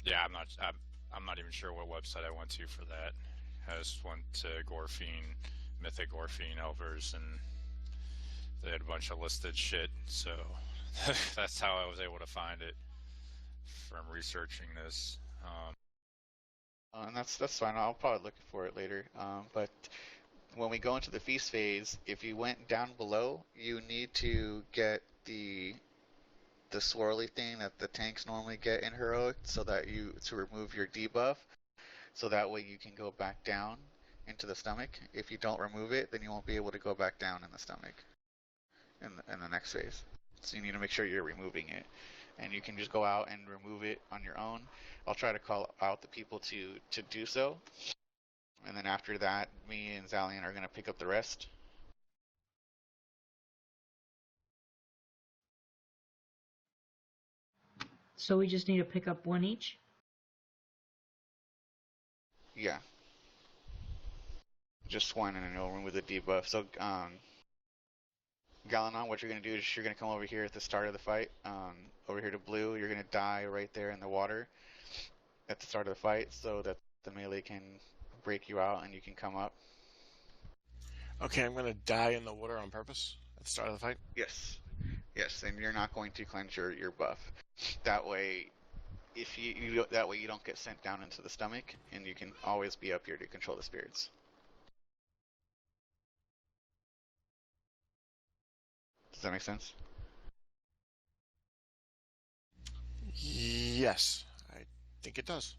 Yeah, I'm not even sure what website I went to for that. I just went to Gorfine, Mythic Gore Elvers, and they had a bunch of listed shit. So that's how I was able to find it from researching this. And that's fine. I'll probably look for it later. But when we go into the feast phase, if you went down below, you need to get the swirly thing that the tanks normally get in heroic, so that you to remove your debuff, so that way you can go back down into the stomach. If you don't remove it, then you won't be able to go back down in the stomach in the next phase. So you need to make sure you're removing it, and you can just go out and remove it on your own. I'll try to call out the people to do so, and then after that, me and Zalian are gonna pick up the rest. So we just need to pick up one each? Yeah, just one, and then you'll remove the debuff. So, Galanon, what you're gonna do is you're gonna come over here at the start of the fight, over here to blue. You're gonna die right there in the water at the start of the fight, so that the melee can break you out and you can come up. Okay, I'm gonna die in the water on purpose at the start of the fight. Yes, yes, and you're not going to cleanse your buff. That way, if you that way you don't get sent down into the stomach, and you can always be up here to control the spirits. Does that make sense? Yes, I think it does.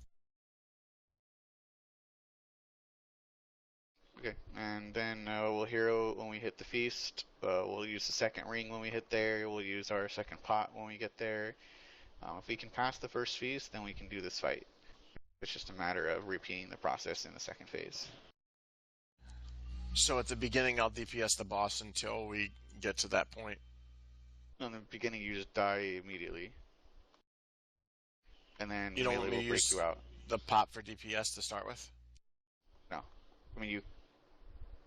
Okay, and then we'll hero when we hit the feast. We'll use the second ring when we hit there. We'll use our second pot when we get there. If we can pass the first feast, then we can do this fight. It's just a matter of repeating the process in the second phase. So at the beginning, I'll DPS the boss until we get to that point. In the beginning, you just die immediately, and then You don't want melee me will to break use you out. the pot for DPS to start with? No, I mean you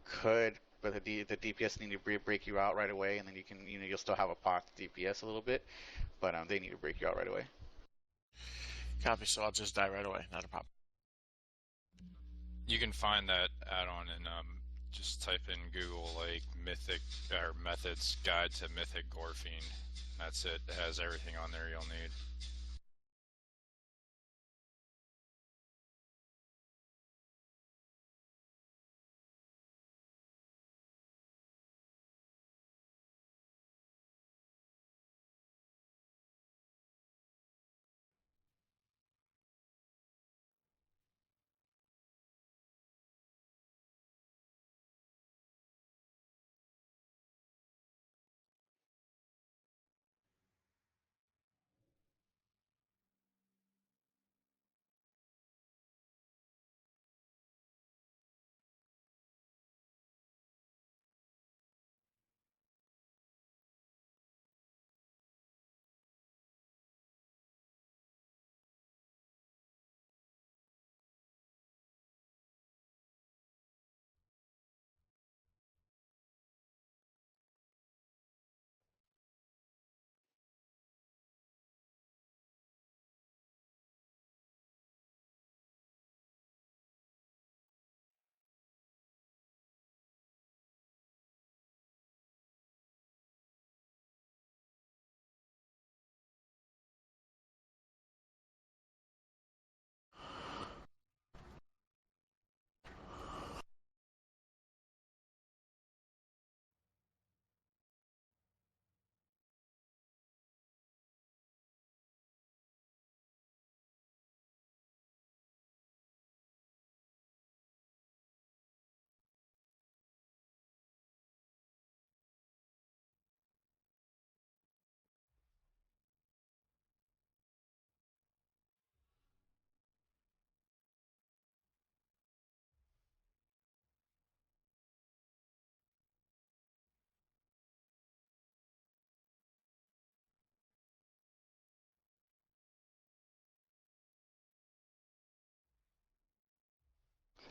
could, but the DPS need to break you out right away, and then you'll still have a pot to DPS a little bit, but they need to break you out right away. Copy, so I'll just die right away, not a problem. You can find that add-on and just type in Google like Mythic or Methods Guide to Mythic Gore. That's it. It has everything on there you'll need.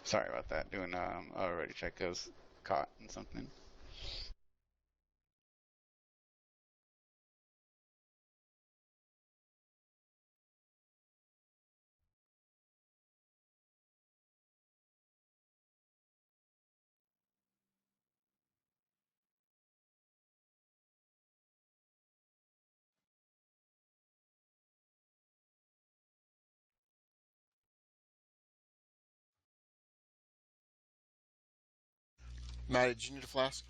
Sorry about that. Doing already check goes caught in something. Maddie, did you need a flask?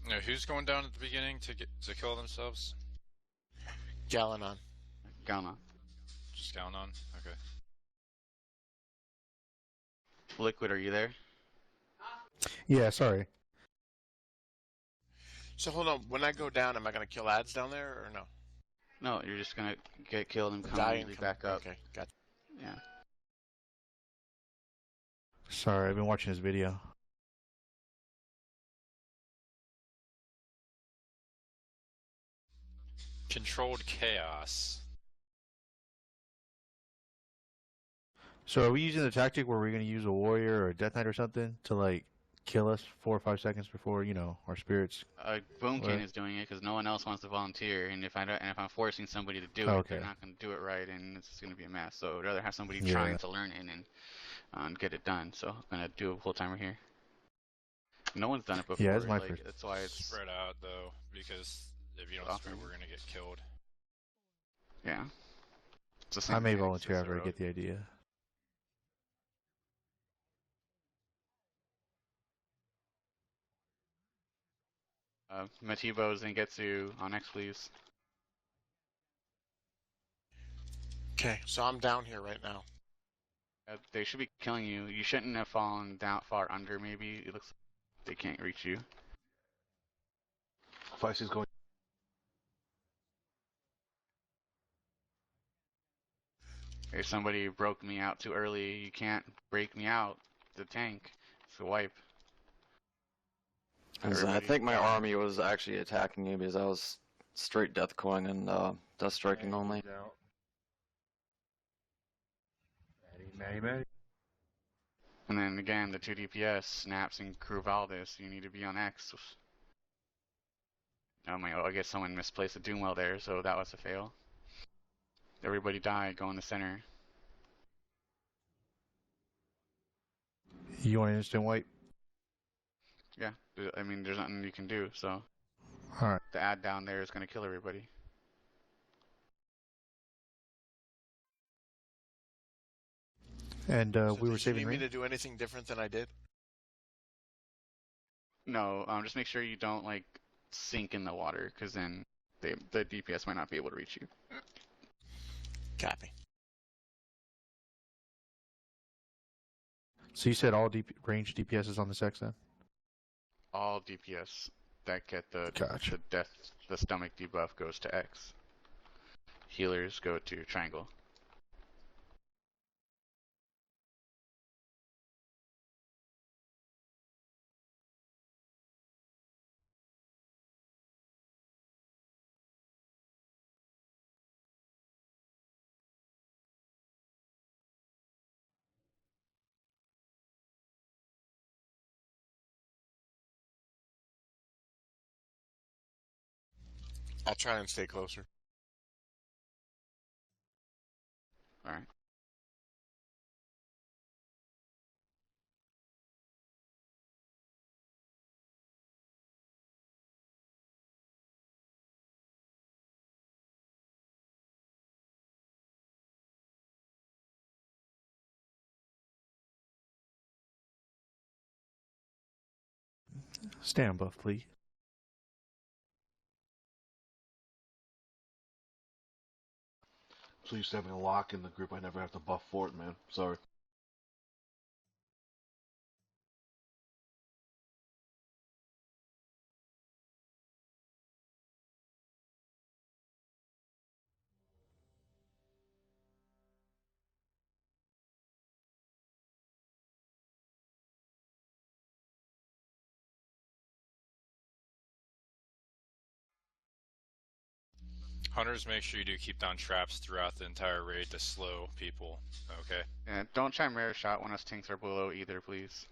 Now, who's going down at the beginning to kill themselves? Gallon-on. Gamma. Just down on. Okay. Liquid, are you there? Yeah, sorry. So hold on. When I go down, am I gonna kill ads down there or no? No, you're just gonna get killed and come Die immediately and back up. Okay, gotcha. Yeah. Sorry, I've been watching this video. Controlled chaos. So are we using the tactic where we're going to use a warrior or a death knight or something to, like, kill us 4 or 5 seconds before, you know, our spirits? Boom King Right. is doing it because no one else wants to volunteer, and if I'm forcing somebody to do it, Okay. they're not going to do it right, and it's going to be a mess. So I'd rather have somebody Yeah. trying to learn it and get it done. So I'm gonna do a full timer here. No one's done it before. Yeah, it's my like, first. That's why it's Spread out though, because if you don't Often. spread, we're gonna get killed. yeah. It's the same I may thing, volunteer it's after I rogue. get the idea. Matibo Zangetsu on X, please. Okay, so I'm down here right now. They should be killing you. You shouldn't have fallen down far under. Maybe it looks like they can't reach you. Feisty's going. If somebody broke me out too early, you can't break me out. The tank. It's a wipe. I Everybody think my down. army was actually attacking you because I was straight death coin and death striking only. Maddie. And then again, the 2 DPS, Snaps and Crew Valdez, you need to be on X. I guess someone misplaced a Doomwell there, so that was a fail. Everybody died, go in the center. You want an instant wipe? Yeah, I mean, there's nothing you can do, so Alright. the ad down there is going to kill everybody. And So we were did you saving need me ring? to do anything different than I did? No, just make sure you don't, like, sink in the water, because then the DPS might not be able to reach you. Copy. So you said all range DPS is on this X then? All DPS that get Gotcha. the stomach debuff goes to X. Healers go to triangle. I'll try and stay closer. Alright. Stand buff, please. So used to having a lock in the group, I never have to buff for it, man. Sorry. Hunters, make sure you do keep down traps throughout the entire raid to slow people. Okay. And don't try mirror shot when us tanks are below either, please.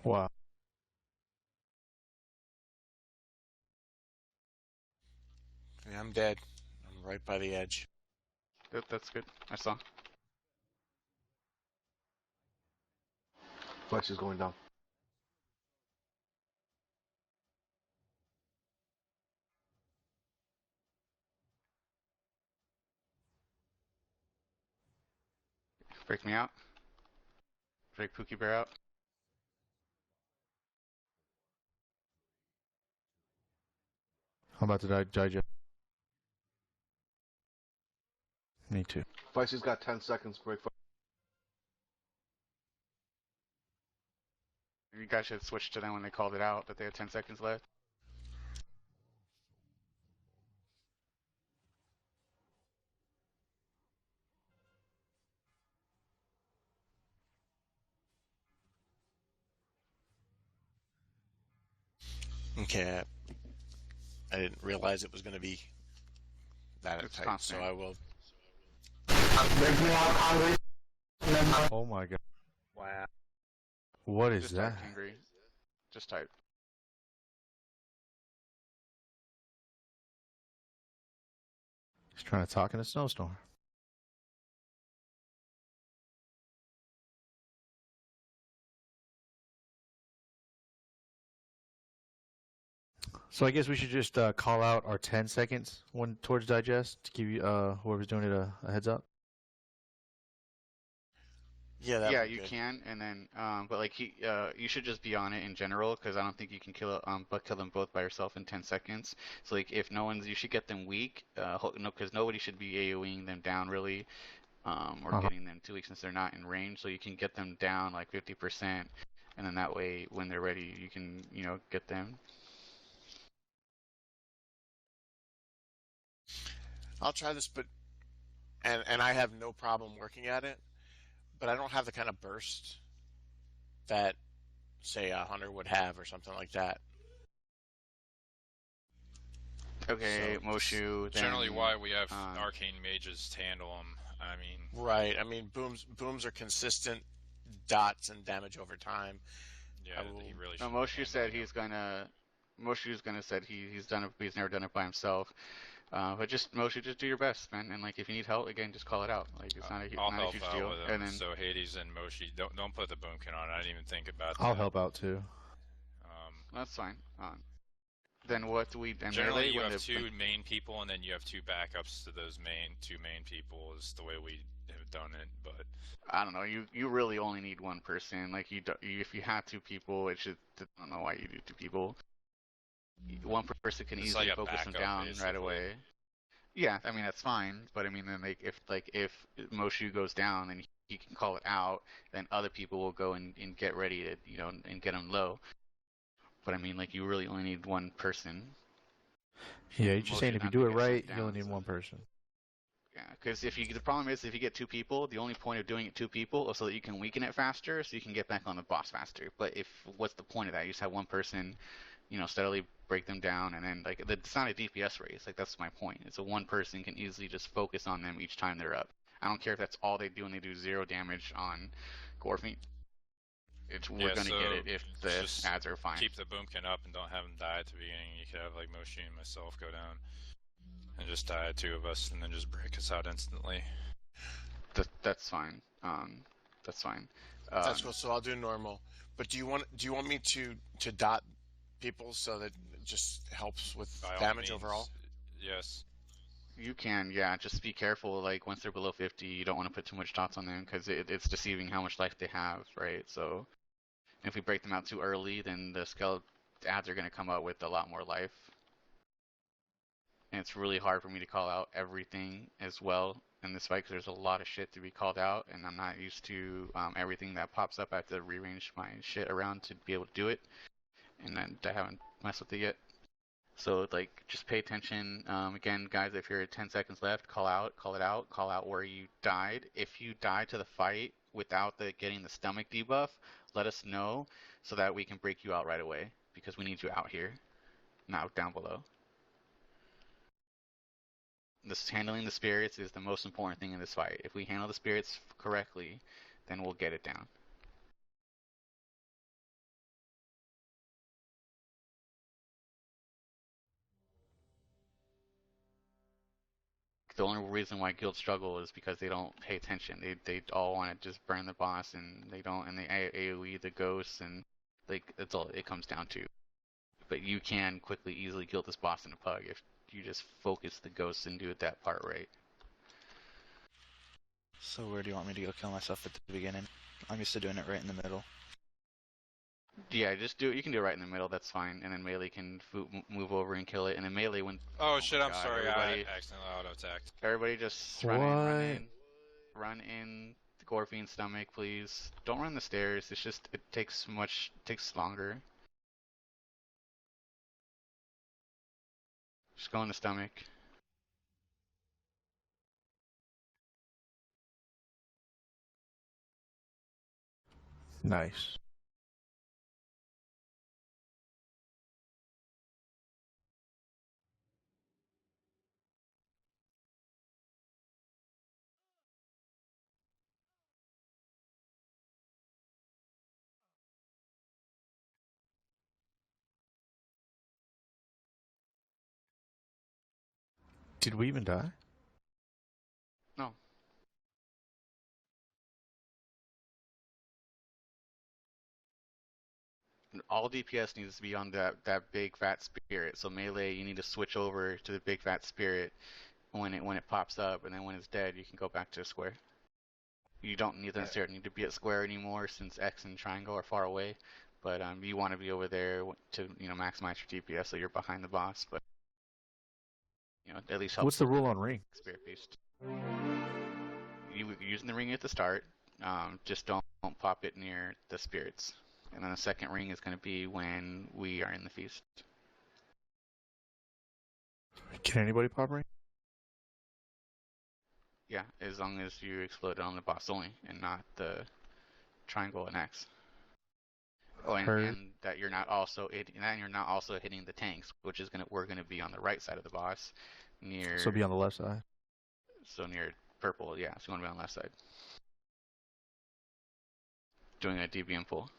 Wow. Yeah, I'm dead. I'm right by the edge. That's good. I saw. Flex is going down. Break me out. Break Pookie Bear out. I'm about to digest. Me too. Flex has got 10 seconds. Break. You guys should switch to them when they called it out that they had 10 seconds left. Okay, I didn't realize it was going to be that It's tight, constant. so I will. Oh my god. Wow. What is Just that? type Kingry. Just type. He's trying to talk in a snowstorm. So I guess we should just call out our 10 seconds when towards digest to give you whoever's doing it a heads up. Yeah, that Yeah, would be you good. can, and then, but like you should just be on it in general, because I don't think you can kill them both by yourself in 10 seconds. So like, if no one's, you should get them weak, no, because nobody should be AOEing them down really, or getting them too weak since they're not in range. So you can get them down like 50%, and then that way, when they're ready, you can, get them. I'll try this, but and I have no problem working at it, but I don't have the kind of burst that, say, a hunter would have or something like that. Okay, So, Moshu. Then, Generally, why we have arcane mages to handle them. I mean, right. I mean, booms are consistent dots and damage over time. yeah, he really should. Moshu said he's gonna. Moshu's gonna said he's done it. He's never done it by himself. But just Moshe, just do your best, man. And like, if you need help, again, just call it out. Like, it's not I'll a help huge out deal. with him. And then So Hades and Moshi, don't put the boomkin on. I didn't even think about that. I'll help out too. that's fine. Then what do we? And Generally, melee, you when have the- two main people, and then you have two backups to those two main people. Is the way we have done it. But I don't know. You really only need one person. Like if you have two people, it should. I don't know why you do two people. One person can It's easily like a focus them backup, down right basically. away. Yeah, I mean that's fine. But I mean, then if Moshu goes down and he can call it out, then other people will go and get ready to and get him low. But I mean, like, you really only need one person. Yeah, you're just saying Moshu's if you not do gonna it get sent right, you down, only need so- one person. Yeah, because the problem is if you get two people, the only point of doing it two people is so that you can weaken it faster, so you can get back on the boss faster. But what's the point of that? You just have one person, steadily break them down, and then like it's not a DPS race. Like that's my point. It's a one person can easily just focus on them each time they're up. I don't care if that's all they do and they do 0 damage on Gorfiend. We're gonna get it if the just ads are fine. keep the boomkin up and don't have him die at the beginning. You could have like Moshi and myself go down and just die two of us, and then just break us out instantly. That's fine. That's fine. That's cool. So I'll do normal. But do you want me to dot people so that it just helps with By all damage means, overall? Yes. You can, yeah. Just be careful. Like once they're below 50, you don't want to put too much dots on them because it's deceiving how much life they have, right? So if we break them out too early, then the skeleton ads are going to come out with a lot more life. And it's really hard for me to call out everything as well in this fight because there's a lot of shit to be called out, and I'm not used to everything that pops up. I have to rearrange my shit around to be able to do it, and then I haven't messed with it yet. So like, just pay attention. Again, guys, if you're at 10 seconds left, call it out, call out where you died. If you died to the fight without getting the stomach debuff, let us know so that we can break you out right away because we need you out here, not down below. Handling the spirits is the most important thing in this fight. If we handle the spirits correctly, then we'll get it down. the only reason why guilds struggle is because they don't pay attention. They all want to just burn the boss, and they don't, and they AoE the ghosts, and like that's all it comes down to. But you can quickly, easily kill this boss in a pug if you just focus the ghosts and do it that part right. So where do you want me to go kill myself at the beginning? I'm used to doing it right in the middle. Yeah, just do it. You can do it right in the middle. That's fine. And then melee can move over and kill it. And then melee when. Oh shit! my I'm God, sorry. everybody, I accidentally auto-attacked. everybody just run in the Gorfine's stomach, please. Don't run the stairs. It's just it takes longer. Just go in the stomach. Nice. Did we even die? No. All DPS needs to be on that big fat spirit. So melee, you need to switch over to the big fat spirit when it pops up, and then when it's dead, you can go back to the square. You don't necessarily need to be at square anymore since X and triangle are far away, but you want to be over there to maximize your DPS so you're behind the boss. But at least help. What's the rule on ring? Spirit beast. You're using the ring at the start. Just don't pop it near the spirits. And then the second ring is going to be when we are in the feast. Can anybody pop ring? Yeah, as long as you explode it on the boss only and not the triangle and X. Oh, and that you're not also hitting the tanks, which is we're gonna be on the right side of the boss, near. So be on the left side. So near purple, yeah. So you want to be on the left side. Doing a DBM pull.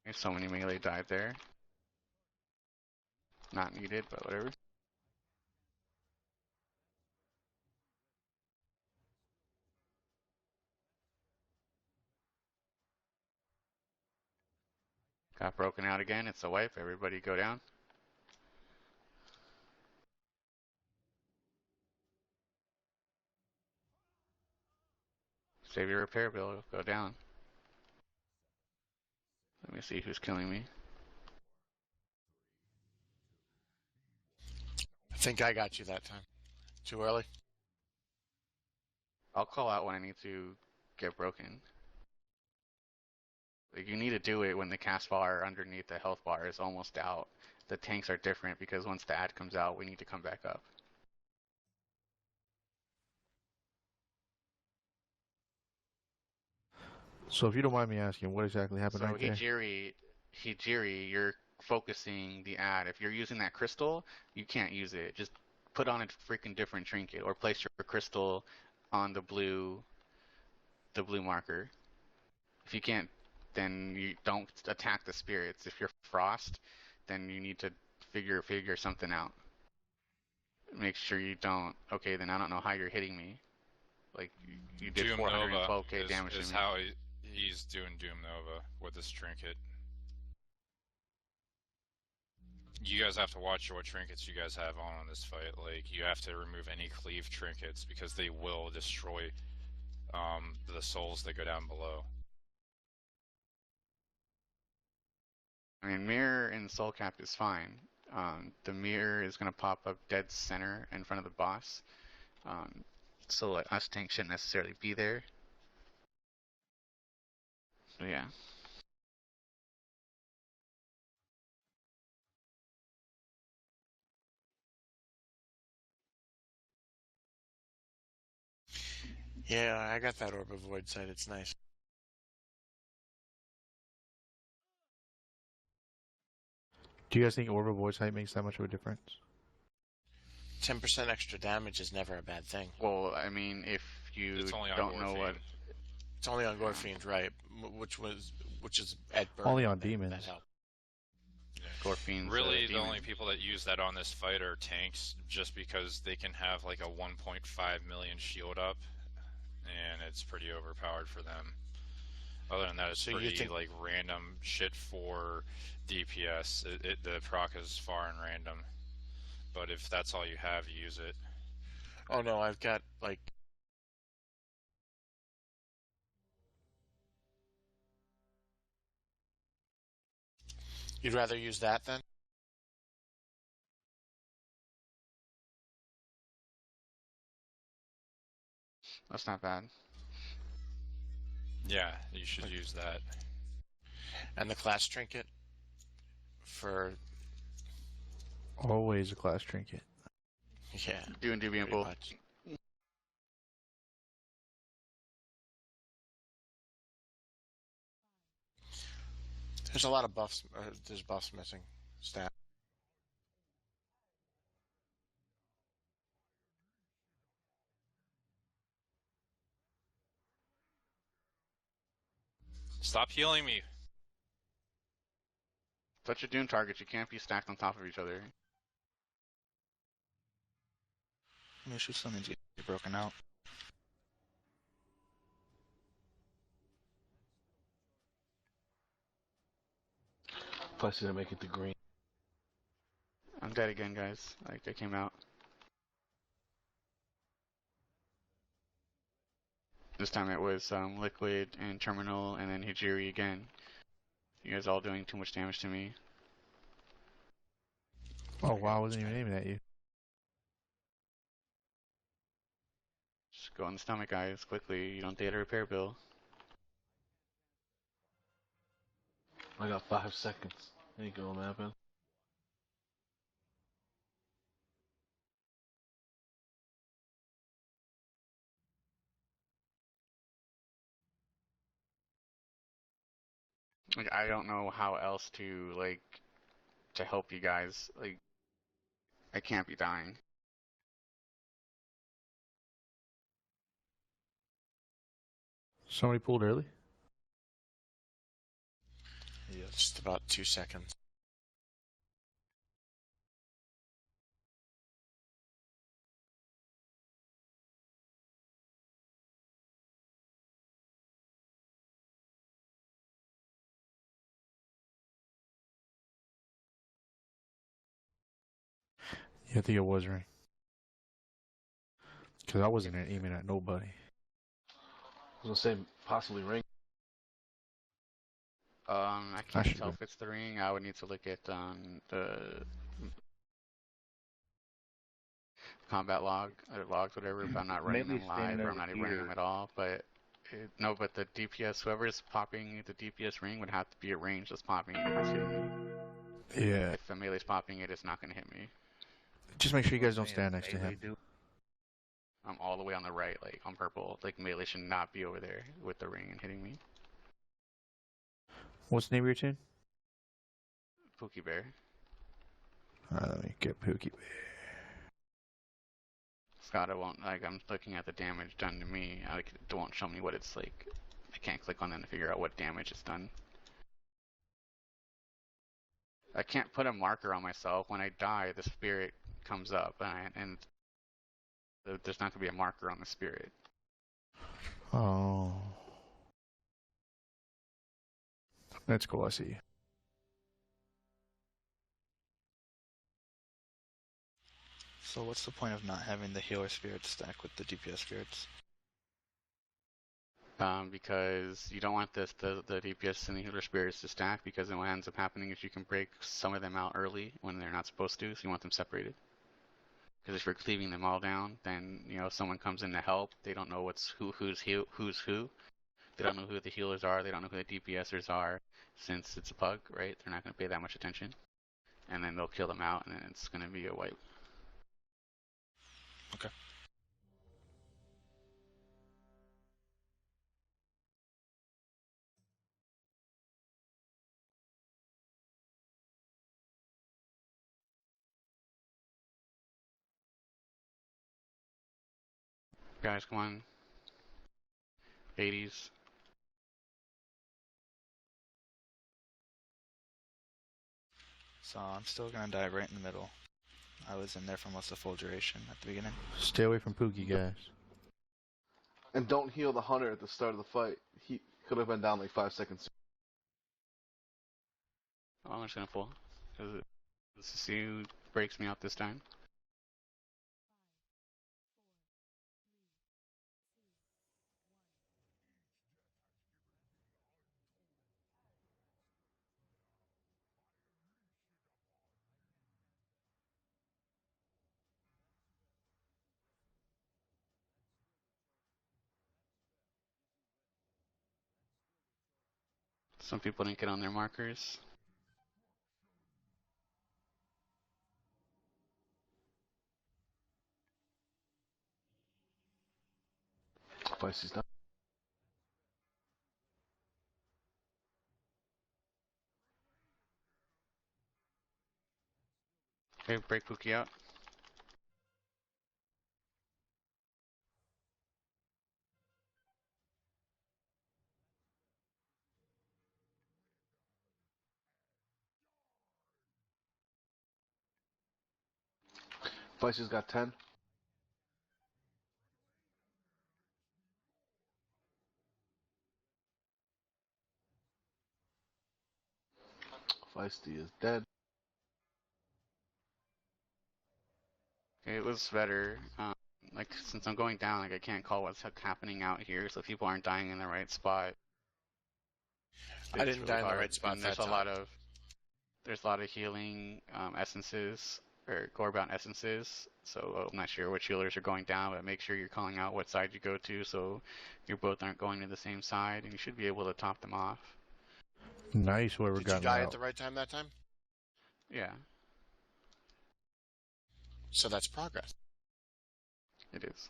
There's so many melee dive there. Not needed, but whatever. Got broken out again. It's a wipe. Everybody go down. Save your repair bill. Go down. Let me see who's killing me. I think I got you that time. Too early? I'll call out when I need to get broken. Like, you need to do it when the cast bar underneath the health bar is almost out. The tanks are different because once the ad comes out, we need to come back up. So if you don't mind me asking, what exactly happened So right there? Hijiri, you're focusing the ad. If you're using that crystal, you can't use it. Just put on a freaking different trinket or place your crystal on the blue marker. If you can't, then you don't attack the spirits. If you're frost, then you need to figure something out. Make sure you don't. Okay, then I don't know how you're hitting me. Like you did Doom 412k Nova damage is to me. how he's doing Doom Nova with this trinket. You guys have to watch what trinkets you guys have on this fight. Like, you have to remove any cleave trinkets because they will destroy the souls that go down below. I mean, mirror and soul cap is fine. The mirror is going to pop up dead center in front of the boss. So like, us tank shouldn't necessarily be there. So yeah. Yeah, I got that Orb of Void sight. It's nice. Do you guys think Orb of Void Sight makes that much of a difference? 10% extra damage is never a bad thing. Well, I mean, if you It's only on don't know what, Gorfine. It's only on Gorfiend, right? Which is at burn. Only on that demons. helped. Gorfine's Really, a the demon. only people that use that on this fight are tanks, just because they can have like a 1.5 million shield up, and it's pretty overpowered for them. Other than that, it's So you pretty think- like random shit for DPS. The proc is far and random, but if that's all you have, you use it. Oh no, I've got like. You'd rather use that then? That's not bad. Yeah, you should use that. And the class trinket for Always a class trinket. yeah. Doing pretty Deviant Bull. much. There's a lot of buffs. There's buffs missing. Stat. Stop healing me. Touch your Dune targets. You can't be stacked on top of each other. Maybe should still needs to get broken out. Plus, didn't make it to green. I'm dead again, guys. Like, I came out. This time it was Liquid and Terminal and then Hijiri again. You guys all doing too much damage to me. Oh wow, I wasn't even aiming at you. Just go in the stomach, guys, quickly. You don't data repair bill. I got 5 seconds. Ain't gonna happen. Like, I don't know how else to, like, to help you guys. Like, I can't be dying. Somebody pulled early? Yes. Just about 2 seconds. Yeah, I think it was ring. Because I wasn't aiming at nobody. I was gonna say possibly ring. I can't should've tell been. if it's the ring. I would need to look at the combat logs, whatever. If I'm not running Maybe them live, standing or I'm not even running them here. at all. But no, but the DPS, whoever's popping the DPS ring would have to be a range that's popping it if it's hitting me. Yeah. If the melee's popping it, it's not gonna hit me. Just make sure you guys don't stand next to him. I'm all the way on the right, like on purple. Like melee should not be over there with the ring and hitting me. What's the name of your tune? Pookie Bear. Alright, let me get Pookie Bear. Scott, it won't, like, I'm looking at the damage done to me. Like, it won't show me what it's like. I can't click on it to figure out what damage it's done. I can't put a marker on myself. When I die, the spirit comes up, and there's not going to be a marker on the spirit. Oh. That's cool, I see you. So what's the point of not having the healer spirits stack with the DPS spirits? Because you don't want the DPS and the healer spirits to stack, because then what ends up happening is you can break some of them out early when they're not supposed to, so you want them separated. Because if you're cleaving them all down, then, you know, if someone comes in to help, they don't know who's who. They don't know who the healers are, they don't know who the DPSers are. Since it's a pug, right, they're not going to pay that much attention. And then they'll kill them out, and then it's going to be a wipe. Okay. Guys, come on. 80s. So I'm still gonna die right in the middle. I was in there for almost the full duration at the beginning. Stay away from Pookie, guys. And don't heal the hunter at the start of the fight. He could have been down like 5 seconds. Oh, I'm just gonna pull. Let's see who breaks me out this time. Some people didn't get on their markers. Pisces down. Okay, break Pookie out. Pisces got 10. Feisty is dead. Okay, it was better. Like, since I'm going down, like, I can't call what's happening out here, so people aren't dying in the right spot. I didn't die in the right spot and that time. There's a lot of healing essences, or gore-bound essences, so I'm not sure which healers are going down, but make sure you're calling out what side you go to, so you both aren't going to the same side, and you should be able to top them off. Nice, whoever Did you got die out. at the right time that time? Yeah, So that's progress. it is.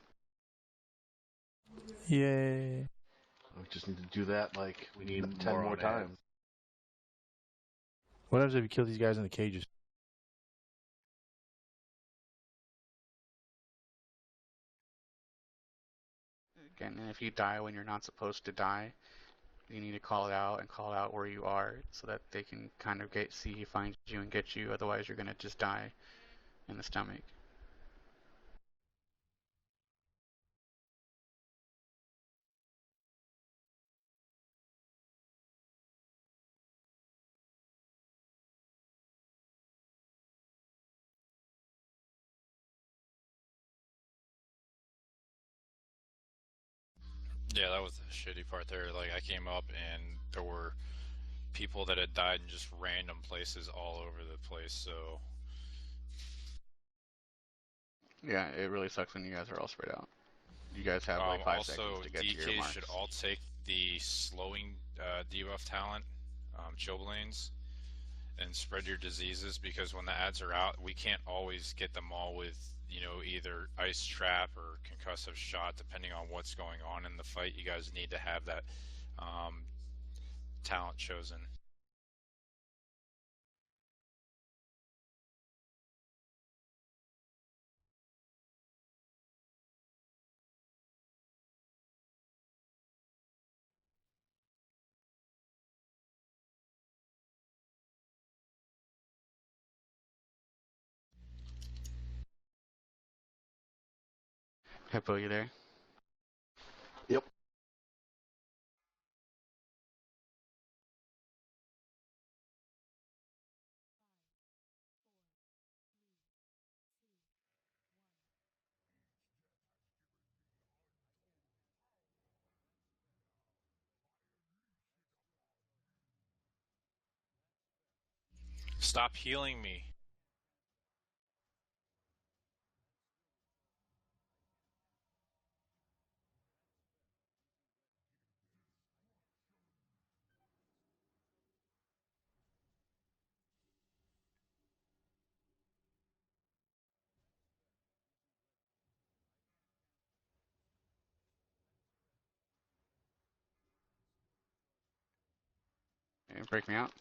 Yay. We just need to do that like We need 10 more more on times. What happens if you kill these guys in the cages? Again, and if you die when you're not supposed to die, you need to call it out and call out where you are so that they can kind of find you and get you. Otherwise, you're gonna just die in the stomach. Yeah, that was the shitty part there. Like, I came up and there were people that had died in just random places all over the place, so... Yeah, it really sucks when you guys are all spread out. You guys have like 5 seconds to get to your DK marks. should all take the slowing debuff talent, Chilblains, and spread your diseases, because when the ads are out, we can't always get them all with, you know, either ice trap or concussive shot, depending on what's going on in the fight. You guys need to have that talent chosen. Hippo, you there? Yep. Stop healing me. Okay, break me out.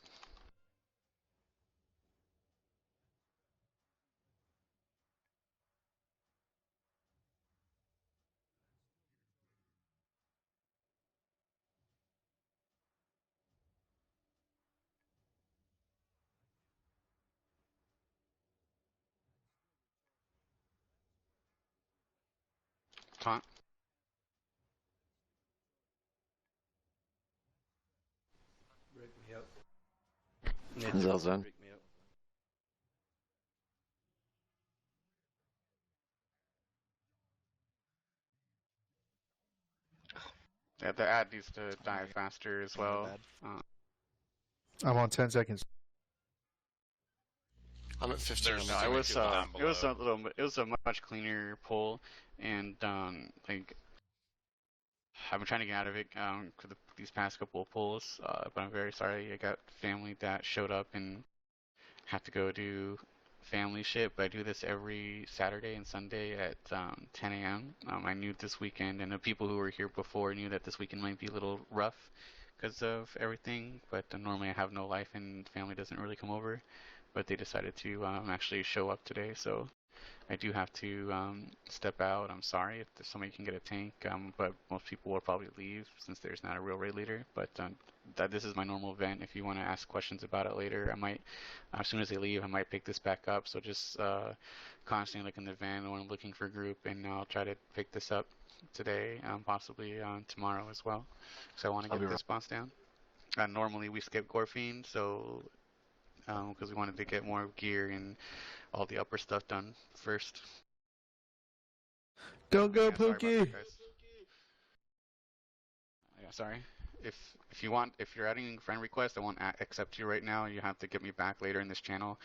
taunt. Break me up. Zell's in. Break me up. Yeah, the ad needs to die faster as Yeah, my well. bad. I'm on 10 seconds. I'm at 15. There's No, too it many was people down it was below. it was a much cleaner poll, and like I've been trying to get out of it for these past couple of polls, but I'm very sorry. I got family that showed up and have to go do family shit. But I do this every Saturday and Sunday at 10 a.m. I knew this weekend, and the people who were here before knew that this weekend might be a little rough because of everything. But normally I have no life, and family doesn't really come over. But they decided to actually show up today, so I do have to step out. I'm sorry if somebody can get a tank, but most people will probably leave since there's not a real raid leader. But this is my normal event. If you want to ask questions about it later, I might, as soon as they leave, I might pick this back up. So just constantly look in the van when I'm looking for a group, and I'll try to pick this up today, possibly tomorrow as well. So I want to I'll be get right. this boss down. Normally we skip Gorfine, so because we wanted to get more gear and all the upper stuff done first. Don't go, Yeah, sorry about Pookie! that, guys. Yeah, sorry. If you're adding friend request, I won't accept you right now. You have to get me back later in this channel,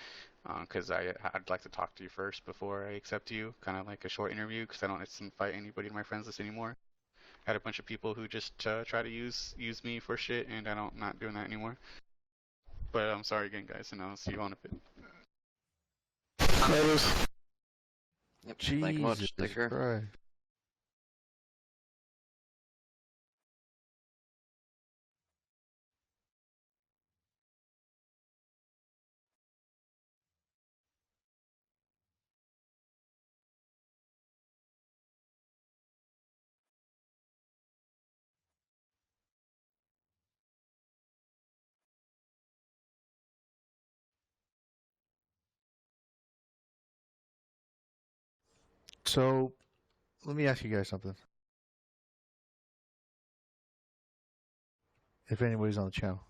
because I'd like to talk to you first before I accept you. Kind of like a short interview, because I don't invite anybody to my friends list anymore. I had a bunch of people who just try to use me for shit, and not doing that anymore. But I'm sorry again, guys, and I'll see you on a bit. Yep. Thank you much. Jesus Take care. Christ. So, let me ask you guys something. If anybody's on the channel.